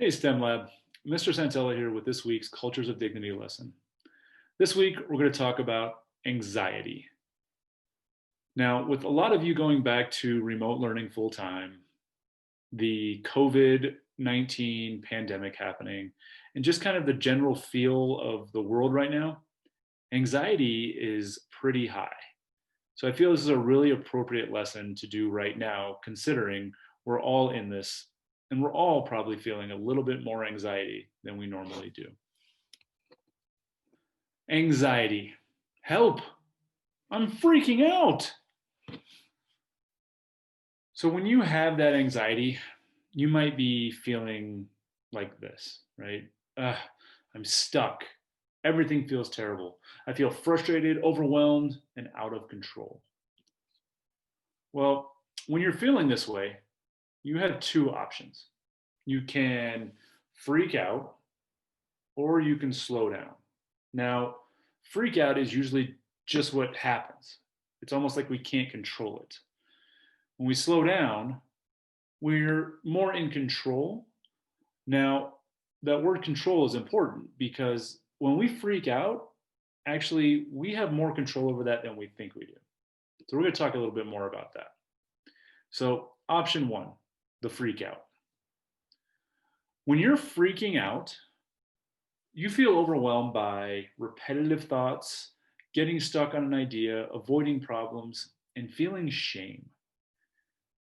Hey STEM Lab, Mr. Santella here with this week's Cultures of Dignity lesson. This week we're going to talk about anxiety. Now, with a lot of you going back to remote learning full time, the COVID-19 pandemic happening, and just kind of the general feel of the world right now, anxiety is pretty high. So I feel this is a really appropriate lesson to do right now, considering we're all in this and we're all probably feeling a little bit more anxiety than we normally do. Anxiety. Help! I'm freaking out! So when you have that anxiety, you might be feeling like this, right? I'm stuck. Everything feels terrible. I feel frustrated, overwhelmed, and out of control. Well, when you're feeling this way, you have two options. You can freak out or you can slow down. Now, freak out is usually just what happens. It's almost like we can't control it. When we slow down, we're more in control. Now, that word control is important because when we freak out, actually, we have more control over that than we think we do. So, we're going to talk a little bit more about that. So, option one, the freak out. When you're freaking out, you feel overwhelmed by repetitive thoughts, getting stuck on an idea, avoiding problems, and feeling shame.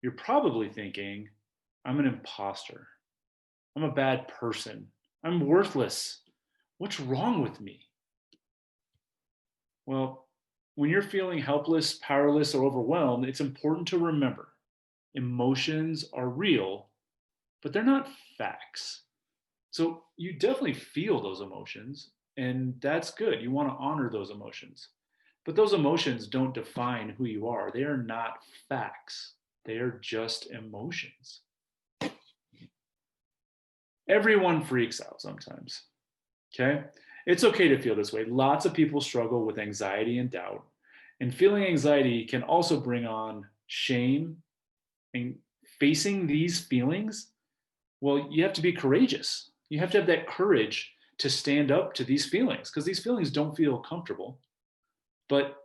You're probably thinking, I'm an imposter. I'm a bad person. I'm worthless. What's wrong with me? Well, when you're feeling helpless, powerless, or overwhelmed, it's important to remember emotions are real, but they're not facts. So you definitely feel those emotions, and that's good. You want to honor those emotions. But those emotions don't define who you are. They are not facts, they are just emotions. Everyone freaks out sometimes. Okay? It's okay to feel this way. Lots of people struggle with anxiety and doubt. And feeling anxiety can also bring on shame. And facing these feelings, well, you have to be courageous. You have to have that courage to stand up to these feelings because these feelings don't feel comfortable. But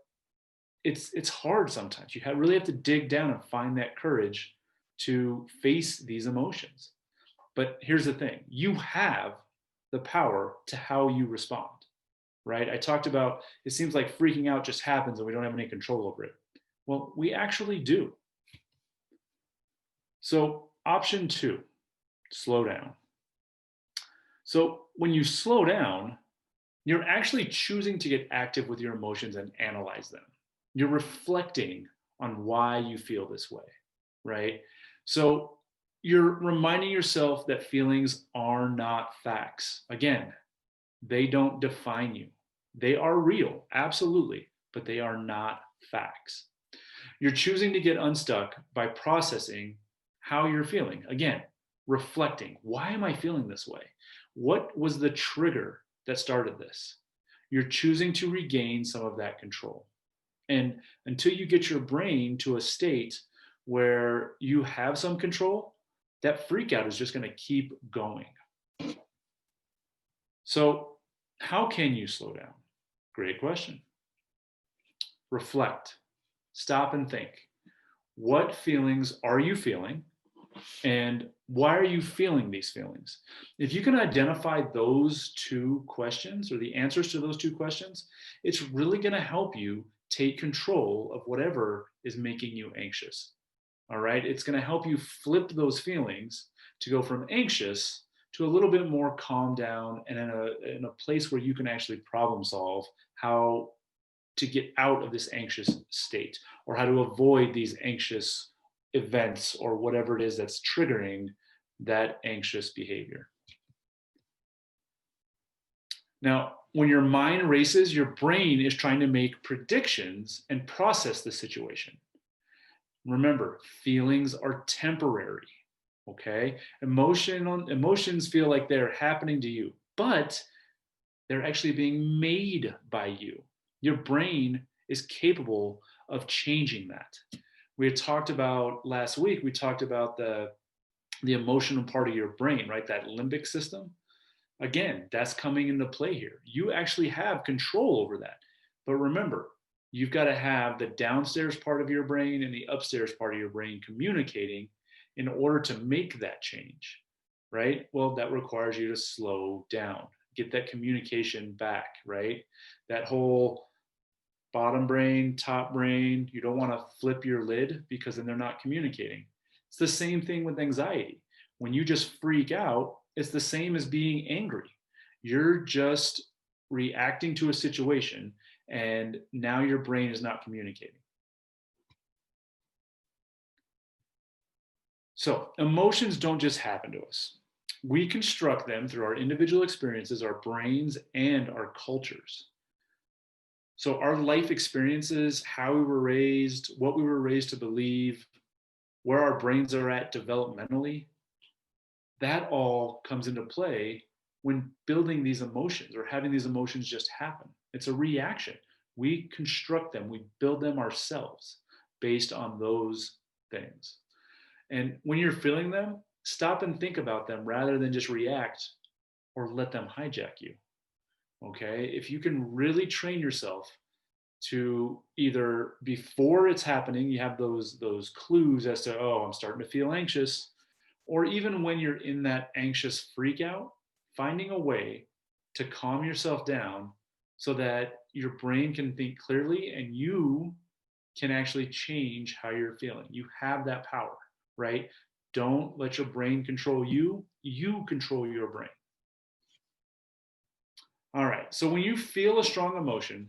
it's hard sometimes. You really have to dig down and find that courage to face these emotions. But here's the thing, you have the power to how you respond, right? I talked about it seems like freaking out just happens and we don't have any control over it. Well, we actually do. So, option two, slow down. So, when you slow down, you're actually choosing to get active with your emotions and analyze them. You're reflecting on why you feel this way, right? So, you're reminding yourself that feelings are not facts. Again, they don't define you. They are real, absolutely, but they are not facts. You're choosing to get unstuck by processing how you're feeling. Again, reflecting. Why am I feeling this way? What was the trigger that started this? You're choosing to regain some of that control. And until you get your brain to a state where you have some control, that freak out is just going to keep going. So, how can you slow down? Great question. Reflect. Stop and think. What feelings are you feeling? And why are you feeling these feelings? If you can identify those two questions or the answers to those two questions, it's really going to help you take control of whatever is making you anxious. All right. It's going to help you flip those feelings to go from anxious to a little bit more calm down and in a place where you can actually problem solve how to get out of this anxious state or how to avoid these anxious events or whatever it is that's triggering that anxious behavior. Now, when your mind races, your brain is trying to make predictions and process the situation. Remember, feelings are temporary, okay? Emotions feel like they're happening to you, but they're actually being made by you. Your brain is capable of changing that. We had talked about last week, we talked about the the emotional part of your brain, right? That limbic system. Again, that's coming into play here. You actually have control over that. But remember, you've got to have the downstairs part of your brain and the upstairs part of your brain communicating in order to make that change, right? Well, that requires you to slow down, get that communication back, right? That whole bottom brain, top brain, you don't want to flip your lid because then they're not communicating. It's the same thing with anxiety. When you just freak out, it's the same as being angry. You're just reacting to a situation and now your brain is not communicating. So, emotions don't just happen to us. We construct them through our individual experiences, our brains, and our cultures. So, our life experiences, how we were raised, what we were raised to believe, where our brains are at developmentally, that all comes into play when building these emotions or having these emotions just happen. It's a reaction. We construct them, we build them ourselves based on those things. And when you're feeling them, stop and think about them rather than just react or let them hijack you. Okay? If you can really train yourself to either before it's happening, you have those clues as to, oh, I'm starting to feel anxious, or even when you're in that anxious freak out, finding a way to calm yourself down so that your brain can think clearly and you can actually change how you're feeling. You have that power, right? Don't let your brain control you. You control your brain. All right. So when you feel a strong emotion,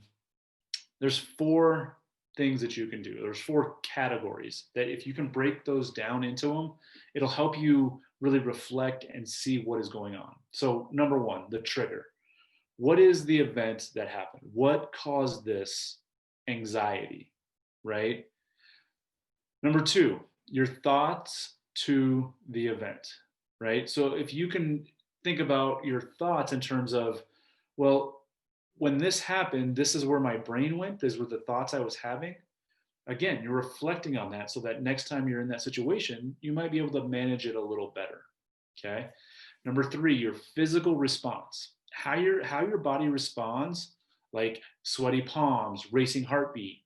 there's four things that you can do. There's four categories that if you can break those down into them, it'll help you really reflect and see what is going on. So number one, the trigger. What is the event that happened? What caused this anxiety, right? Number two, your thoughts to the event, right? So if you can think about your thoughts in terms of, well, when this happened, this is where my brain went, these were the thoughts I was having. Again, you're reflecting on that so that next time you're in that situation, you might be able to manage it a little better. Okay. Number three, your physical response. How your body responds, like sweaty palms, racing heartbeat.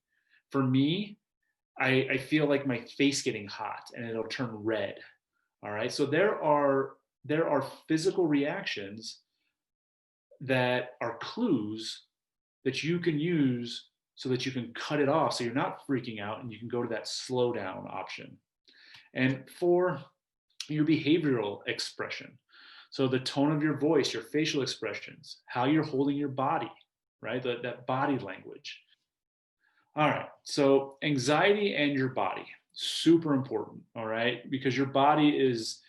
For me, I feel like my face getting hot and it'll turn red. All right. So there are physical reactions that are clues that you can use so that you can cut it off so you're not freaking out and you can go to that slow down option. And four, your behavioral expression. So the tone of your voice, your facial expressions, how you're holding your body, right? That body language. All right. So anxiety and your body, super important. All right, because your body is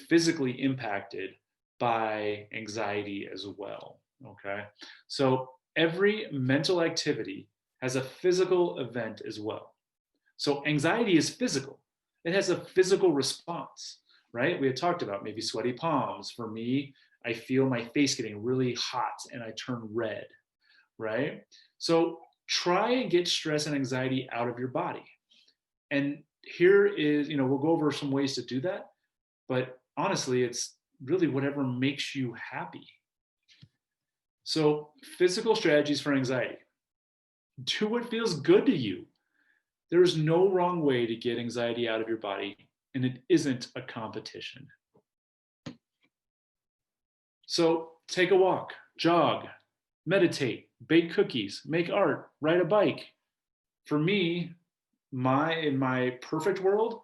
physically impacted by anxiety as well. Okay. So every mental activity has a physical event as well. So anxiety is physical. It has a physical response, right? We had talked about maybe sweaty palms. For me, I feel my face getting really hot and I turn red, right? So try and get stress and anxiety out of your body. And here is, we'll go over some ways to do that, but honestly, it's really whatever makes you happy. So, physical strategies for anxiety. Do what feels good to you. There is no wrong way to get anxiety out of your body, and it isn't a competition. So, take a walk, jog, meditate, bake cookies, make art, ride a bike. For me, in my perfect world,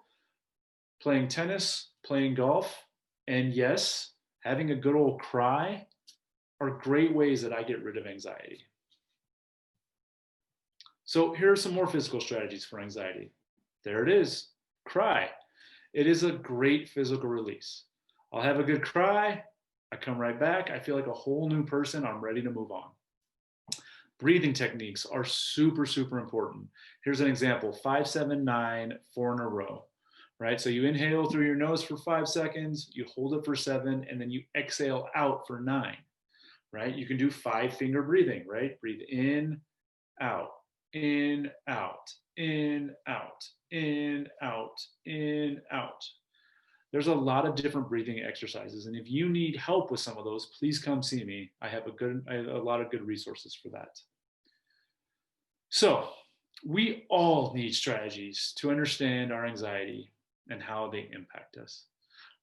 playing tennis, playing golf, and yes, having a good old cry are great ways that I get rid of anxiety. So here are some more physical strategies for anxiety. There it is, cry. It is a great physical release. I'll have a good cry, I come right back, I feel like a whole new person, I'm ready to move on. Breathing techniques are super, super important. Here's an example, 5-7-9, 4 in a row, right? So you inhale through your nose for 5 seconds, you hold it for 7, and then you exhale out for 9, right? You can do 5-finger breathing, right? Breathe in, out, in, out, in, out, in, out, in, out. There's a lot of different breathing exercises. And if you need help with some of those, please come see me. I have a lot of good resources for that. So we all need strategies to understand our anxiety and how they impact us.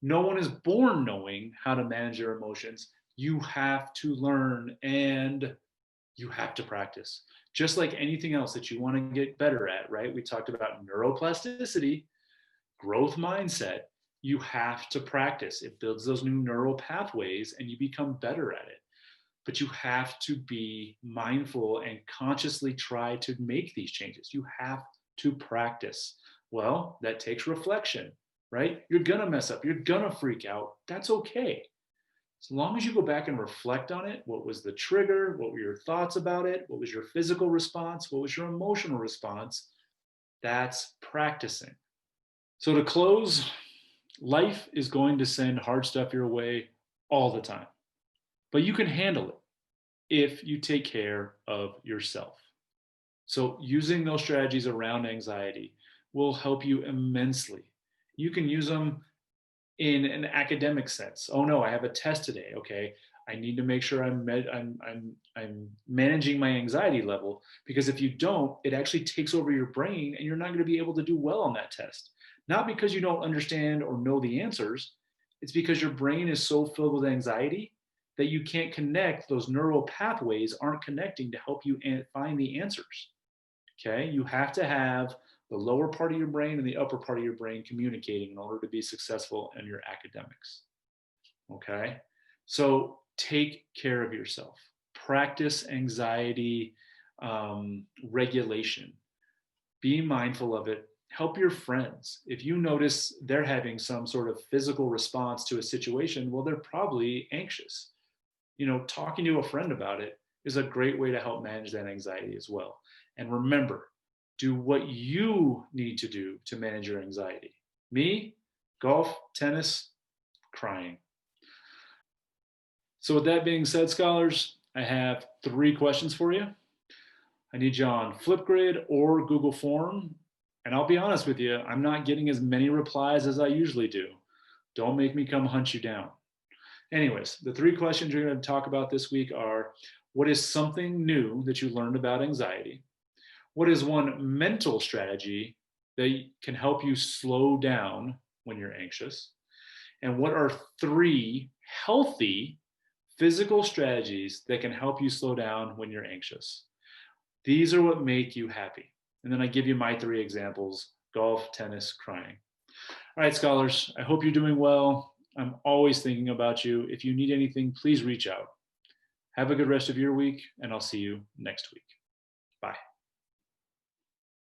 No one is born knowing how to manage their emotions. You have to learn and you have to practice. Just like anything else that you want to get better at, right? We talked about neuroplasticity, growth mindset. You have to practice. It builds those new neural pathways and you become better at it. But you have to be mindful and consciously try to make these changes. You have to practice. Well, that takes reflection, right? You're going to mess up. You're going to freak out. That's okay. As long as you go back and reflect on it, what was the trigger? What were your thoughts about it? What was your physical response? What was your emotional response? That's practicing. So to close, life is going to send hard stuff your way all the time, but you can handle it if you take care of yourself. So using those strategies around anxiety will help you immensely. You can use them in an academic sense. Oh no, I have a test today. Okay, I need to make sure I'm managing my anxiety level, because if you don't, it actually takes over your brain and you're not going to be able to do well on that test. Not because you don't understand or know the answers, it's because your brain is so filled with anxiety that you can't connect. Those neural pathways aren't connecting to help you find the answers. Okay, you have to have the lower part of your brain and the upper part of your brain communicating in order to be successful in your academics. Okay, so take care of yourself. Practice anxiety regulation. Be mindful of it. Help your friends. If you notice they're having some sort of physical response to a situation, well, they're probably anxious. Talking to a friend about it is a great way to help manage that anxiety as well. And remember, do what you need to do to manage your anxiety. Me, golf, tennis, crying. So with that being said, scholars, I have 3 questions for you. I need you on Flipgrid or Google Form. And I'll be honest with you, I'm not getting as many replies as I usually do. Don't make me come hunt you down. Anyways, the 3 questions you're going to talk about this week are: what is something new that you learned about anxiety? What is one mental strategy that can help you slow down when you're anxious? And what are 3 healthy physical strategies that can help you slow down when you're anxious? These are what make you happy. And then I give you my 3 examples: golf, tennis, crying. All right, scholars, I hope you're doing well. I'm always thinking about you. If you need anything, please reach out. Have a good rest of your week, and I'll see you next week. Bye.